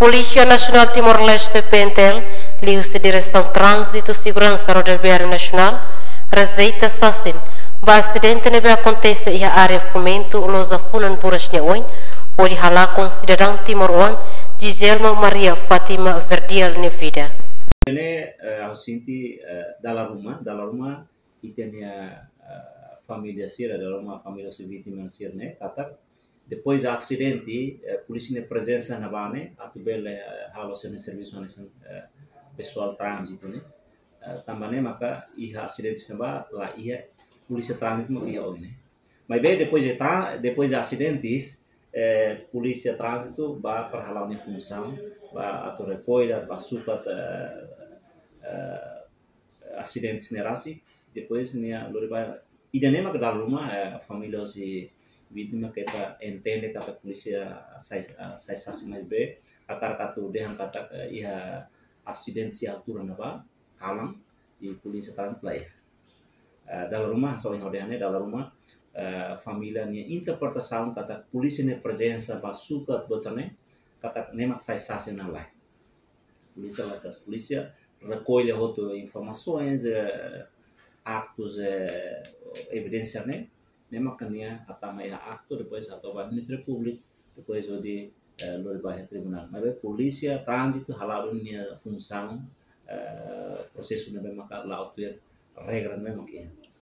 Polícia Nacional Timor-Leste PNTL, liu se Direção Trânsito e Segurança Rodoviária Nacional, rezeita Sassin, ba acidente nebe acontece e a área fomento losa funan buras nyaoin, onde hala com cidadão Timor-One, Giselma Maria Fatima Verdial Nevida. Ini aku sinti dalam rumah itu família sira dalam rumah família si vítima sirne kata depois do acidente polícia ne presença na bane atu bele halo sene serviço nesse pessoal trânsito né também maka iha acidente seba lá iha polícia trânsito mau iha né mas bem depois de acidentes polícia trânsito ba perhalau ni função ba atu recolha ba supat acidentes nerasi depois nia loriba idanema ke dalam rumah família si vítima kita entende kata polícia sai sasi mais be akar katu dehan kata ia acidente si altura naba kalang di polícia tanpa play dalam rumah soalnya hodehane dalam rumah família nia interpretação kata polícia ne presença basuka bocane kata nemak sai sasi na lai polícia recolhe outras informações actos evidência né makanya atama ya akto depois atau Ministério Público depois de luar baixo tribunal mas polícia trânsito halaron nia função processo na maka la autor regra memang